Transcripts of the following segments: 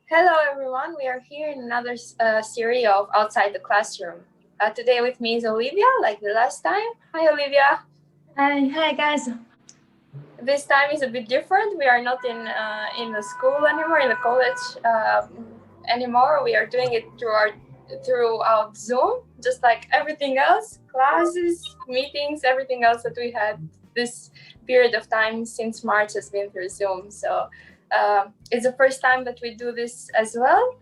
Hello everyone, we are here in another series of Outside the Classroom. Today with me is Olivia, like the last time. Hi Olivia. Hi guys. This time is a bit different. We are not in the school anymore, in the college anymore. We are doing it throughout Zoom, just like everything else, classes, meetings, everything else that we had this period of time since March has been through Zoom. So it's the first time that we do this as well.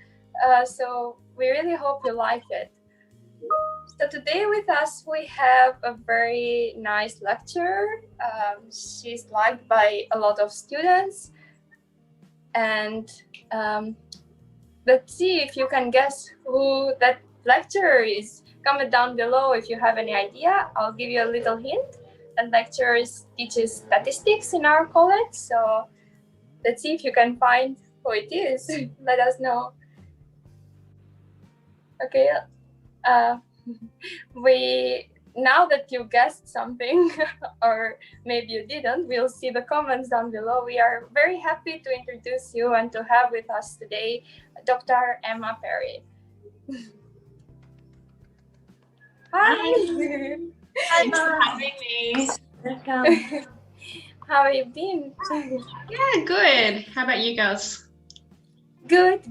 So we really hope you like it. So today with us, we have a very nice lecturer. She's liked by a lot of students. And let's see if you can guess who that lecturer is. Comment down below if you have any idea. I'll give you a little hint. That lecturer teaches statistics in our college. So let's see if you can find who it is. Let us know. Okay. Now that you guessed something, or maybe you didn't, we'll see the comments down below. We are very happy to introduce you and to have with us today Dr. Emma Perri. Hi. Thanks for having me. Welcome. How have you been? Yeah, good. How about you girls? Good.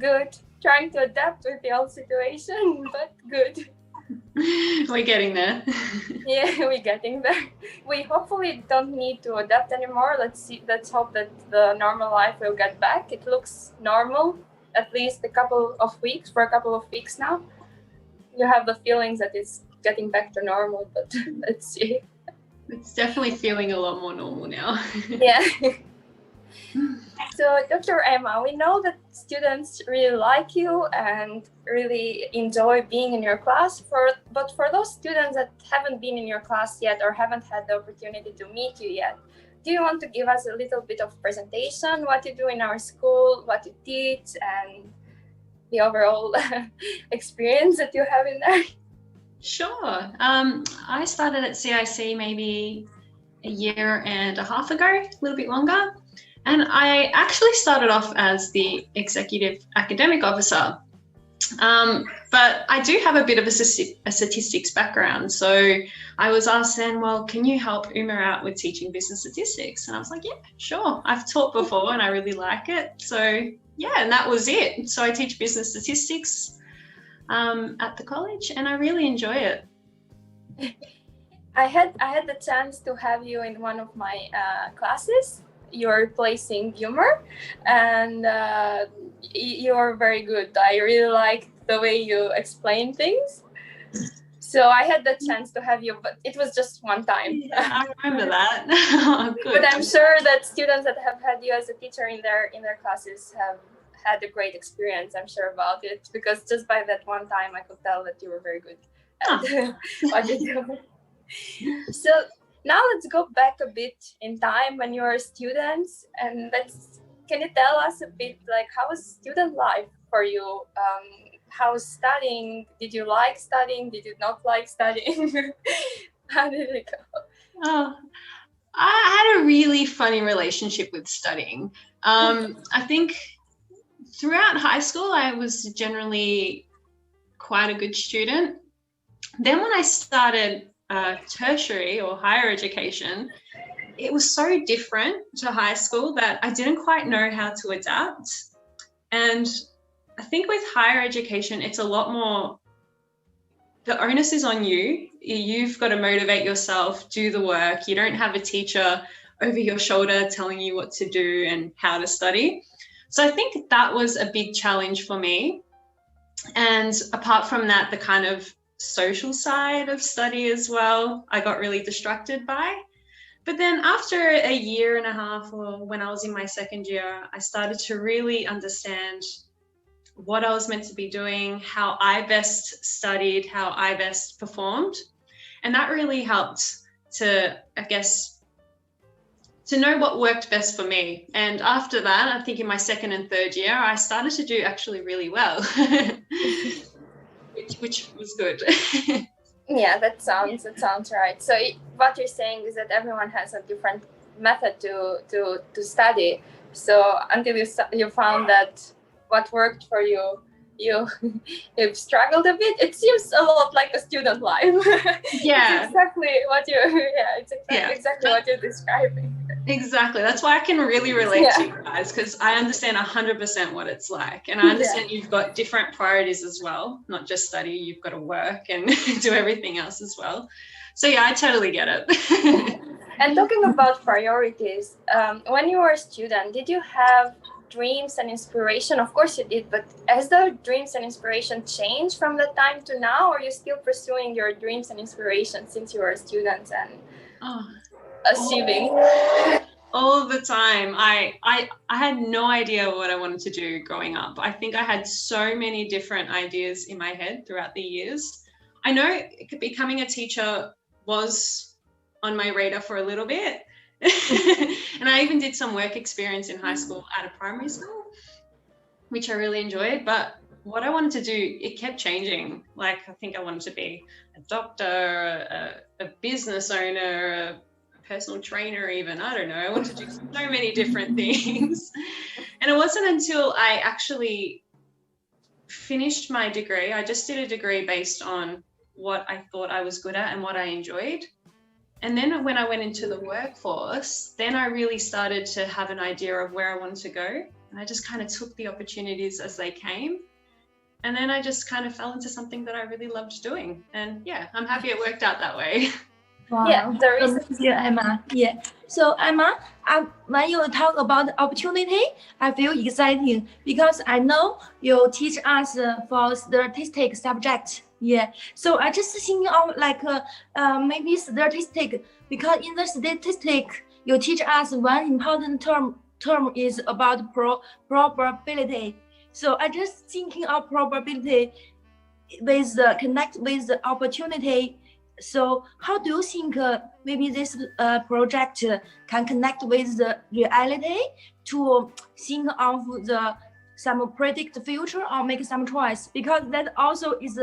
Trying to adapt with the old situation, but good. We're getting there. Yeah, we're getting there. We hopefully don't need to adapt anymore. Let's hope that the normal life will get back. It looks normal, at least for a couple of weeks now. You have the feelings that it's getting back to normal, but let's see. It's definitely feeling a lot more normal now. Yeah. So, Dr. Emma, we know that students really like you and really enjoy being in your class. But for those students that haven't been in your class yet or haven't had the opportunity to meet you yet, do you want to give us a little bit of presentation, what you do in our school, what you teach, and the overall experience that you have in there? Sure. I started at CIC maybe a year and a half ago, a little bit longer. And I actually started off as the executive academic officer. But I do have a bit of a statistics background. So I was asked then, well, can you help Uma out with teaching business statistics? And I was like, yeah, sure. I've taught before and I really like it. So yeah, and that was it. So I teach business statistics at the college and I really enjoy it. I had the chance to have you in one of my classes. You're replacing humor, and you're very good. I really like the way you explain things. So I had the chance to have you, but it was just one time. Yeah, I remember that. Good. But I'm sure that students that have had you as a teacher in their classes have had a great experience. I'm sure about it, because just by that one time, I could tell that you were very good at what you do. So now let's go back a bit in time when you were students, and can you tell us a bit like how was student life for you? How was studying? Did you like studying? Did you not like studying? How did it go? Oh, I had a really funny relationship with studying. I think throughout high school, I was generally quite a good student. Then when I started tertiary or higher education, it was so different to high school that I didn't quite know how to adapt. And I think with higher education, it's a lot more, the onus is on you. You've got to motivate yourself, do the work. You don't have a teacher over your shoulder telling you what to do and how to study. So I think that was a big challenge for me. And apart from that, the kind of social side of study as well, I got really distracted by. But then after a year and a half, or when I was in my second year, I started to really understand what I was meant to be doing, how I best studied, how I best performed. And that really helped to, I guess, to know what worked best for me. And after that, I think in my second and third year, I started to do actually really well, which was good. Yeah, that sounds right. So what you're saying is that everyone has a different method to study. So until you found that what worked for you. You've struggled a bit. It seems a lot like a student life. Yeah. It's exactly what exactly what you're describing. Exactly. That's why I can really relate to you guys, because I understand 100% what it's like. And I understand you've got different priorities as well, not just study, you've got to work and do everything else as well. So yeah, I totally get it. And talking about priorities, when you were a student, did you have dreams and inspiration? Of course you did, but has the dreams and inspiration changed from that time to now, or are you still pursuing your dreams and inspiration since you were a student and achieving? All the time. I had no idea what I wanted to do growing up. I think I had so many different ideas in my head throughout the years. I know becoming a teacher was on my radar for a little bit. And I even did some work experience in high school at a primary school, which I really enjoyed. But what I wanted to do, it kept changing. Like, I think I wanted to be a doctor, a business owner, a personal trainer even. I don't know. I wanted to do so many different things. And it wasn't until I actually finished my degree. I just did a degree based on what I thought I was good at and what I enjoyed. And then when I went into the workforce, then I really started to have an idea of where I wanted to go. And I just kind of took the opportunities as they came. And then I just kind of fell into something that I really loved doing. And yeah, I'm happy it worked out that way. Wow. Yeah, there is. Thank you, Emma. Yeah. So Emma, when you talk about opportunity, I feel exciting because I know you teach us for statistic subject. Yeah. So I just think of like maybe statistic, because in the statistic you teach us one important term is about probability. So I just thinking of probability with connect with the opportunity. So how do you think maybe this project can connect with the reality to think of some predict the future or make some choice? Because that also is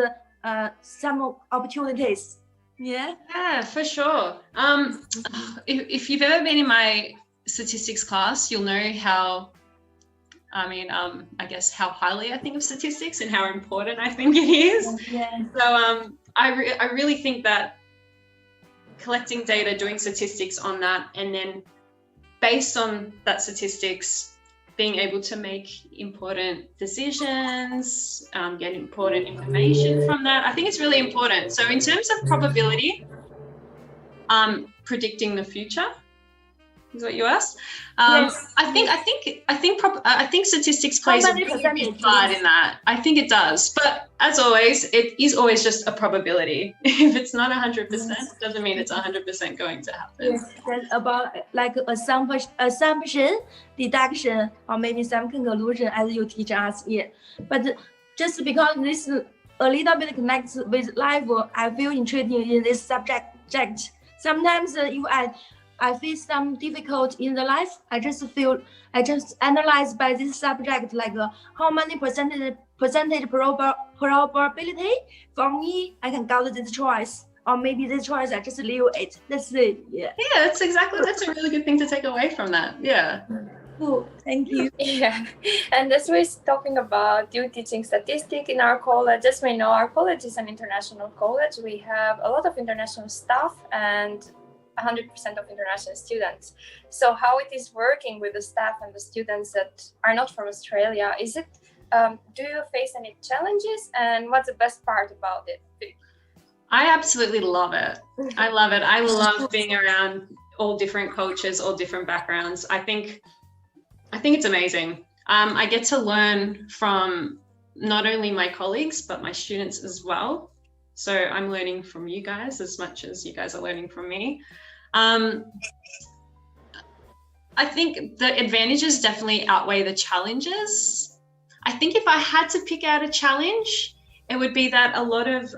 some opportunities. Yeah, for sure. If you've ever been in my statistics class, you'll know how, I guess how highly I think of statistics and how important I think it is. Yeah. So I really think that collecting data, doing statistics on that, and then based on that statistics, being able to make important decisions, get important information from that, I think it's really important. So in terms of probability, predicting the future is what you asked. Yes. I think statistics plays a really big part in that. I think it does, but as always, it is always just a probability. If it's not 100%, it doesn't mean it's 100% going to happen. Yes, that's about like assumption, deduction, or maybe some conclusion as you teach us. Yeah, but just because this a little bit connects with life, I feel interested in this subject. Sometimes if I face some difficult in the life, I just analyze by this subject, like how many percentage probability for me I can get this choice, or maybe this choice I just leave it. That's it. Yeah. Yeah, that's a really good thing to take away from that. Yeah. Cool. Thank you. Yeah, and as we're talking about you teaching statistics in our college, as we know, our college is an international college. We have a lot of international staff and 100% of international students. So how it is working with the staff and the students that are not from Australia, is it, do you face any challenges, and what's the best part about it? I absolutely love it. I love it. I love being around all different cultures, all different backgrounds. I think it's amazing. I get to learn from not only my colleagues, but my students as well. So I'm learning from you guys as much as you guys are learning from me. I think the advantages definitely outweigh the challenges. I think if I had to pick out a challenge, it would be that a lot of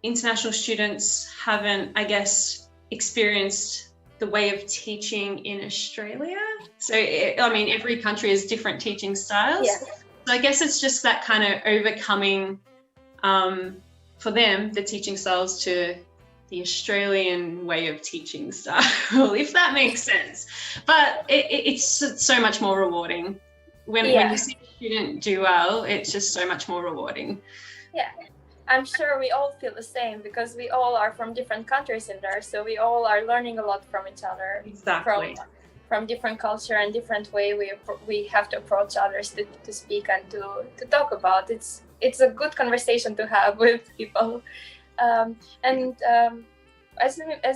international students haven't, I guess, experienced the way of teaching in Australia. So, every country has different teaching styles. Yeah. So I guess it's just that kind of overcoming for them, the teaching styles to the Australian way of teaching style, if that makes sense. But it's so much more rewarding. when you see a student do well, it's just so much more rewarding. Yeah, I'm sure we all feel the same because we all are from different countries in there, so we all are learning a lot from each other. Exactly. From different culture and different way we have to approach others to speak and to talk about. It's a good conversation to have with people. As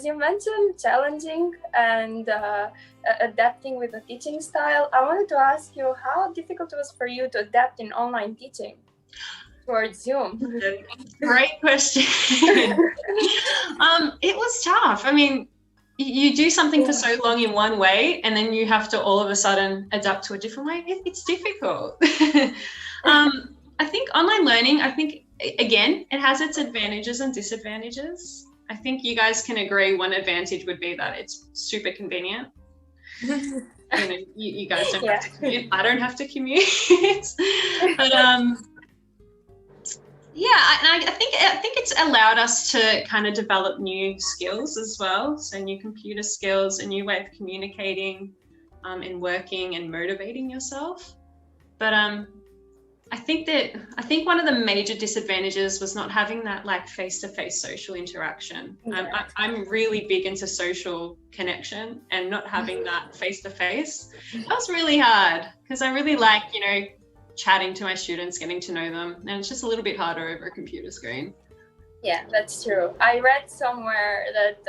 you mentioned, challenging and adapting with the teaching style, I wanted to ask you how difficult it was for you to adapt in online teaching towards Zoom. Great question. It was tough. I mean, you do something for so long in one way and then you have to all of a sudden adapt to a different way. It's difficult. I think online learning, again, it has its advantages and disadvantages. I think you guys can agree one advantage would be that it's super convenient. You guys don't have to commute. I don't have to commute. But I think it's allowed us to kind of develop new skills as well. So new computer skills, a new way of communicating and working and motivating yourself. But I think one of the major disadvantages was not having that like face-to-face social interaction. I'm really big into social connection, and not having that face-to-face, that was really hard because I really like, chatting to my students, getting to know them, and it's just a little bit harder over a computer screen. Yeah, that's true. I read somewhere that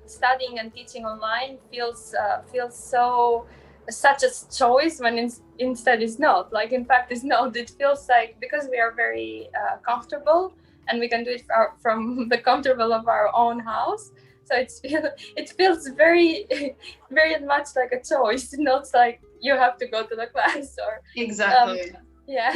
studying and teaching online feels such a choice when instead it's not. Like, in fact, it's not. It feels like, because we are very comfortable and we can do it from the comfortable of our own house. So it feels very, very much like a choice, not like you have to go to the class or. Exactly. Yeah.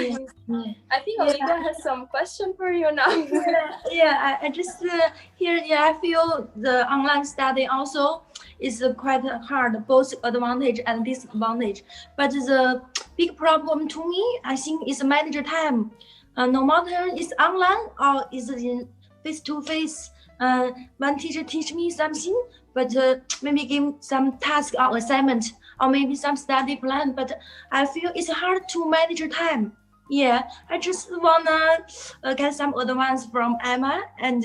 I think Olivia has some question for you now. I just I feel the online study also is quite hard, both advantage and disadvantage. But the big problem to me, I think, is manage time. No matter it's online or is in face-to-face, one teacher teach me something, but maybe give some task or assignment, or maybe some study plan, but I feel it's hard to manage time. Yeah, I just wanna get some advice from Emma and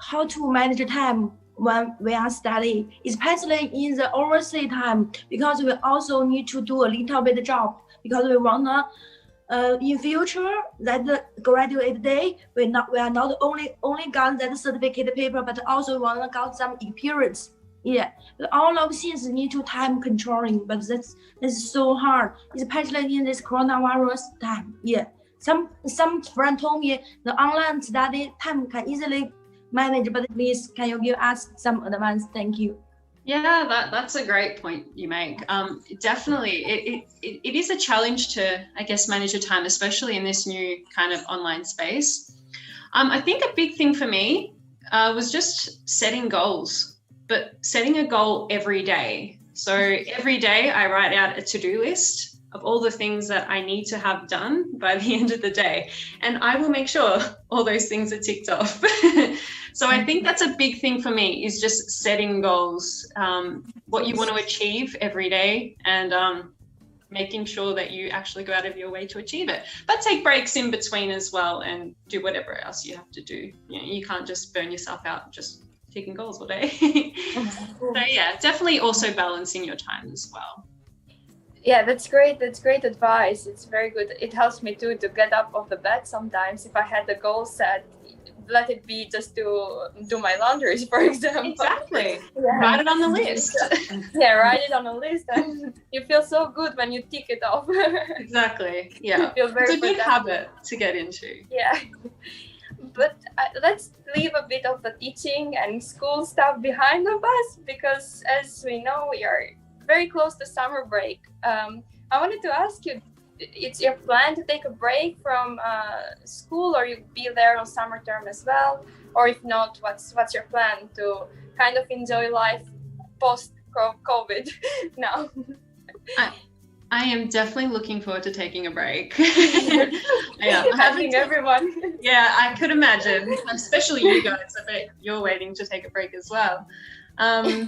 how to manage time when we are studying, especially in the overseas time, because we also need to do a little bit job, because we wanna in future that the graduate day we are not only got that certificate paper, but also wanna got some experience. Yeah, all of things need to time controlling, but that's so hard, especially in this coronavirus time. Yeah, some friend told me the online study time can easily manage, but please can you give us some advice? Thank you. Yeah, that's a great point you make. Definitely, it is a challenge to, I guess, manage your time, especially in this new kind of online space. I think a big thing for me was just setting goals, but setting a goal every day. So every day I write out a to-do list of all the things that I need to have done by the end of the day. And I will make sure all those things are ticked off. So I think that's a big thing for me, is just setting goals, what you want to achieve every day, and making sure that you actually go out of your way to achieve it. But take breaks in between as well and do whatever else you have to do. You can't just burn yourself out just ticking goals all day. So yeah, definitely also balancing your time as well. Yeah, that's great. That's great advice. It's very good. It helps me too to get up off the bed sometimes. If I had the goal set, let it be just to do my laundry, for example. Exactly. Yeah. Write it on the list. Yeah, write it on a list, and you feel so good when you tick it off. Exactly. Yeah. It's a good habit to get into. Yeah. But let's leave a bit of the teaching and school stuff behind of us, because as we know, we are very close to summer break. I wanted to ask you, it's your plan to take a break from school, or you be there on summer term as well? Or if not, what's your plan to kind of enjoy life post-COVID now? I am definitely looking forward to taking a break. I think everyone. Yeah, I could imagine, especially you guys. I bet you're waiting to take a break as well. I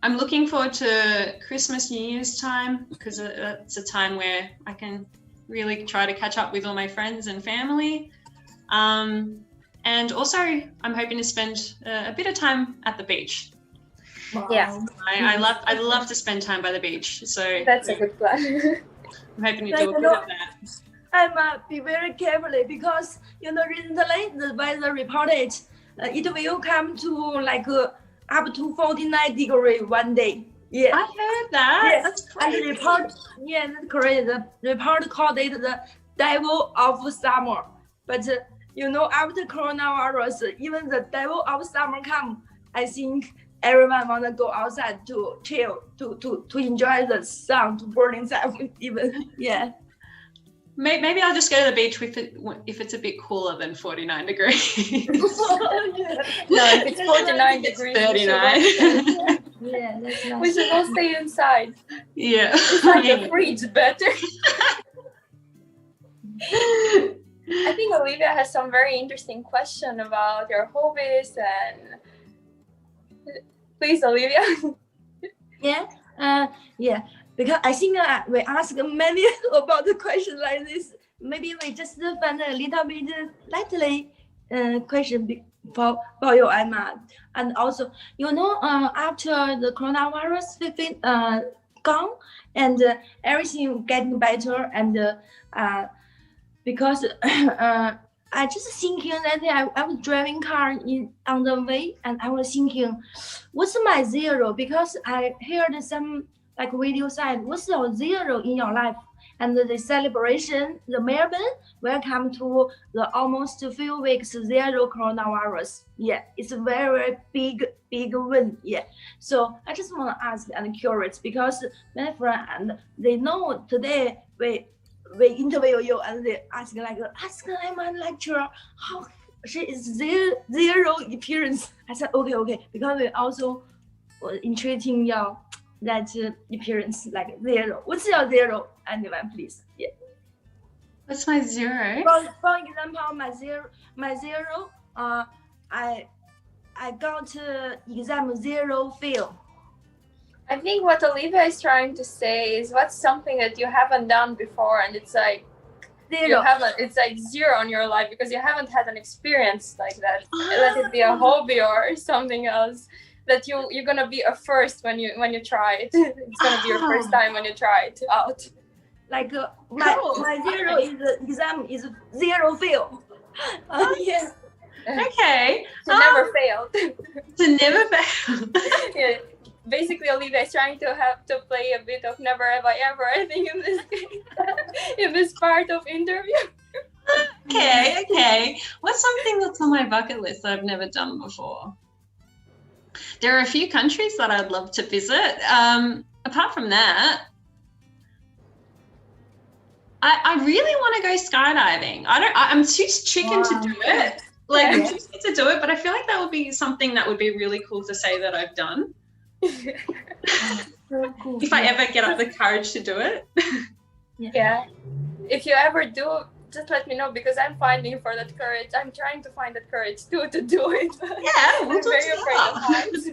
I'm looking forward to Christmas, New Year's time, because it's a time where I can really try to catch up with all my friends and family. And also, I'm hoping to spend a bit of time at the beach. Wow. Yeah. I love to spend time by the beach. So That's a good plan. I'm hoping to do a bit of that. I be very carefully because recently the weather reported it will come to like up to 49 degrees one day. Yeah, I heard that. yes. That's And the crazy. report, yeah, that's correct. The report called it the devil of summer. But after coronavirus, even the devil of summer come, I think everyone wanna go outside to chill, to enjoy the sun, to burning sun even. Yeah. Maybe I'll just go to the beach if it's a bit cooler than 49 degrees. No, if it's 49 degrees, 39. Yeah, that's nice. we should all stay inside. Yeah. It's like the fridge better. I think Olivia has some very interesting question about your hobbies and please, Olivia. Yeah. Because I think we ask many about the question like this. Maybe we just find a little bit lightly question for you, Emma. And also, after the coronavirus gone and everything getting better, and because I just thinking that I was driving car on the way, and I was thinking, what's my zero? Because I heard some like video side, what's your zero in your life? And the celebration, the Melbourne, welcome to the almost a few weeks zero coronavirus. Yeah, it's a very big win. Yeah. So I just want to ask and curious because my friend, they know today we interview you and they ask Emma lecturer how she is zero appearance. I said okay because we also entreating your that appearance like zero. What's your zero? Anyone, please? Yeah. What's my zero? For example, my zero. I got exam zero fail. I think what Olivia is trying to say is what's something that you haven't done before, and it's like Zero. it's like zero on your life because you haven't had an experience like that. Let it be a hobby or something else. That you're gonna be a first when you try it. It's gonna be your first time when you try it out. Like my zero is exam is zero fail. Yeah. Okay. To never fail. To never fail. Yeah. Basically, Olivia is trying to have to play a bit of never have I ever. I think in this in this part of interview. Okay. What's something that's on my bucket list that I've never done before? There are a few countries that I'd love to visit. Apart from that, I really want to go skydiving. I'm too chicken to do it. I'm too scared to do it, but I feel like that would be something that would be really cool to say that I've done. So cool. If I ever get up the courage to do it. Yeah. If you ever do, just let me know because I'm finding for that courage. I'm trying to find that courage too to do it. Yeah, we'll I'm very afraid of heights.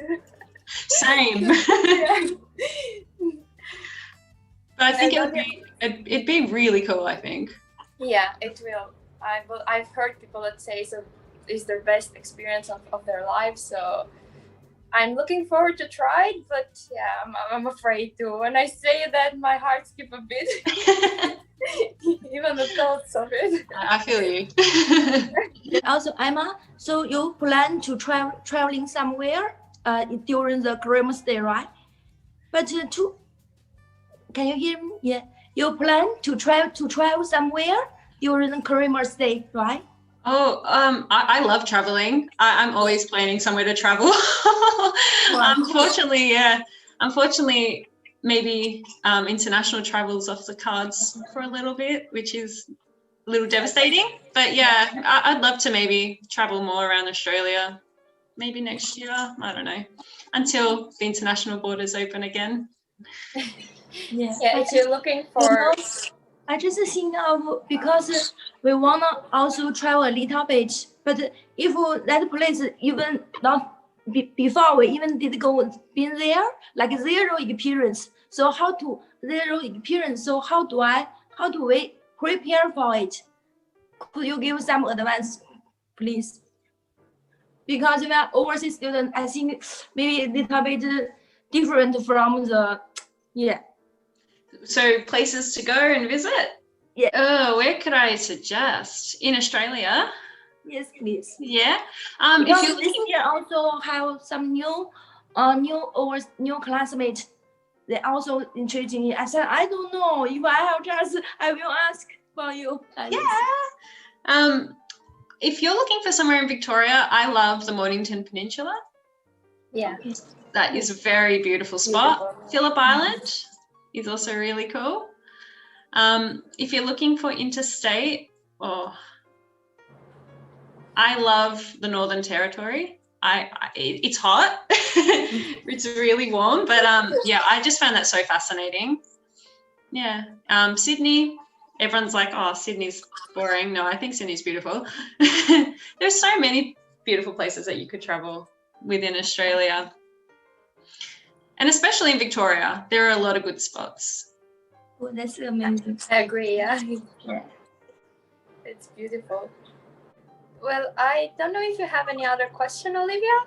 Same. Yeah. But I think it'd be really cool, I think. Yeah, it will. I've heard people that say so is their best experience of their life. So I'm looking forward to try it, but yeah, I'm afraid to. When I say that, my heart skips a bit. Even the thoughts of it. I feel you. Also, Emma, so you plan to traveling somewhere during the Christmas stay, right? But can you hear me? Yeah, you plan to travel somewhere during the Christmas stay, right? Oh, I love traveling. I'm always planning somewhere to travel. Wow. Unfortunately, maybe international travel's off the cards for a little bit, which is a little devastating. But yeah, I'd love to maybe travel more around Australia, maybe next year. I don't know, until the international borders open again. Yeah, If you're looking for... I just think of because we wanna also travel a little bit, but if that place even not before we even did go been there, like zero experience. So how do we prepare for it? Could you give some advice, please? Because we are overseas student, I think maybe a little bit different from the, yeah. So places to go and visit? Yeah. Where could I suggest? In Australia? Yes, please. Yeah. If If you're this looking, year also have some new classmates. They also intriguing me. I said, I don't know. If I have chance, I will ask for you. yeah. If you're looking for somewhere in Victoria, I love the Mornington Peninsula. Yeah. That is a very beautiful spot. Phillip Island is also really cool. If you're looking for interstate, I love the Northern Territory. It's hot. It's really warm, but yeah, I just found that so fascinating. Yeah. Sydney, everyone's like, oh, Sydney's boring. No, I think Sydney's beautiful. There's so many beautiful places that you could travel within Australia. And especially in Victoria, there are a lot of good spots. Oh, that's amazing. I agree, yeah. Yeah. It's beautiful. Well, I don't know if you have any other question, Olivia,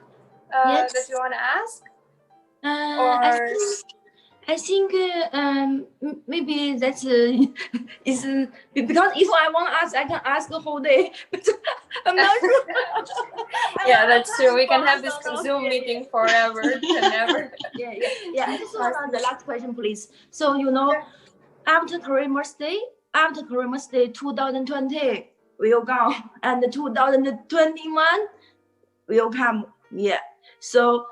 Yes. that you want to ask? I think maybe that's is because if I want to ask, I can ask the whole day. But I'm not sure. Yeah, that's true. We can have this Zoom meeting forever and ever. Yeah. I just want the last question, please. So after Christmas Day, 2020 will go, and 2021 will come. Yeah. So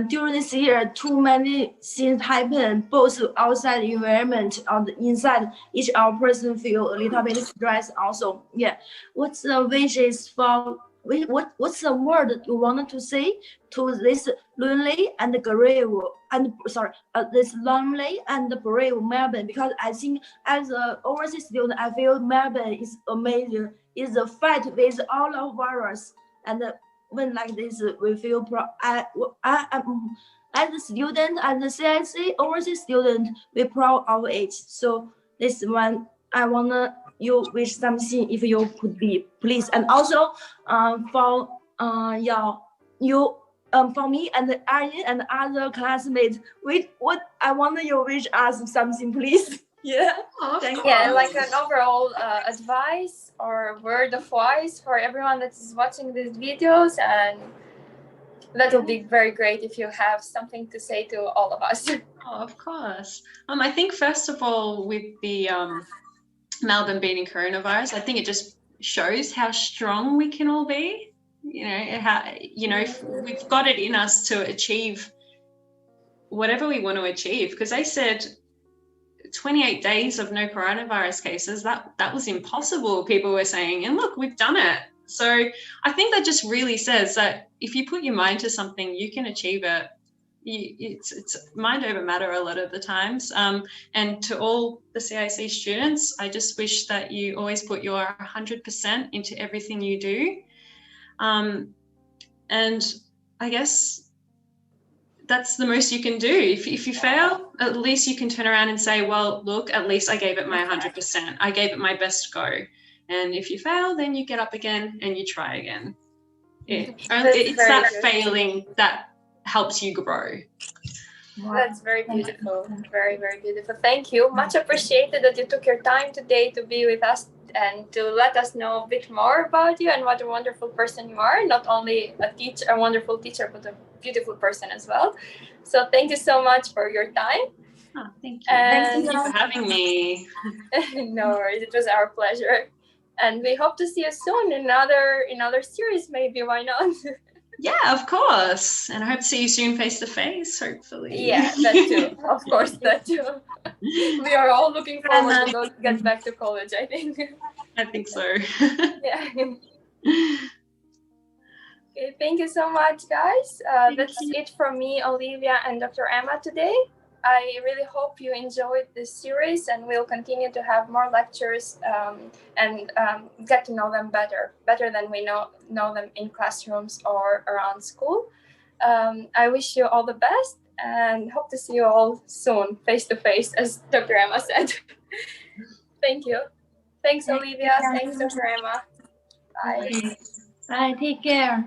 during this year, too many things happen, both outside environment and inside. Each our person feel a little bit stress also. Yeah. What's the wishes for? What's the word you wanted to say to this lonely and brave this lonely and brave Melbourne? Because I think as an overseas student, I feel Melbourne is amazing. It's a fight with all of virus, and when like this, we feel as a student and the CIC overseas student, we proud of it. So this one, I wanna you wish something if you could be, please. And also, for for me and Arjen and other classmates, what I want you wish us something, please. Yeah. Yeah, like an overall advice or word of advice for everyone that is watching these videos, and that would be very great if you have something to say to all of us. Oh, of course. I think first of all, with the Melbourne beating coronavirus, I think it just shows how strong we can all be. We've got it in us to achieve whatever we want to achieve, because they said 28 days of no coronavirus cases, that was impossible, people were saying, and look, we've done it. So I think that just really says that if you put your mind to something, you can achieve it. It's mind over matter a lot of the times. And to all the CIC students, I just wish that you always put your 100% into everything you do. And I guess that's the most you can do. If you fail, at least you can turn around and say, well, look, at least I gave it my 100%. I gave it my best go. And if you fail, then you get up again and you try again. Yeah. It's that failing that helps you grow. Wow. That's very beautiful. Very, very beautiful. Thank you. Much appreciated that you took your time today to be with us and to let us know a bit more about you and what a wonderful person you are. Not only a wonderful teacher, but a beautiful person as well. So thank you so much for your time. Oh, thank you. Thank you for having me. No worries. It was our pleasure. And we hope to see you soon in another series, maybe. Why not? Yeah, of course. And I hope to see you soon face to face, hopefully. Yeah, that too. Of course, that too. We are all looking forward to get back to college, I think. I think so. Yeah. Okay, thank you so much, guys. That's it from me, Olivia, and Dr. Emma today. I really hope you enjoyed this series, and we'll continue to have more lectures and get to know them better than we know them in classrooms or around school. I wish you all the best and hope to see you all soon, face to face, as Dr. Emma said. Thank you. Thanks, Olivia. Thanks, Dr. Emma. Bye. Bye. Take care.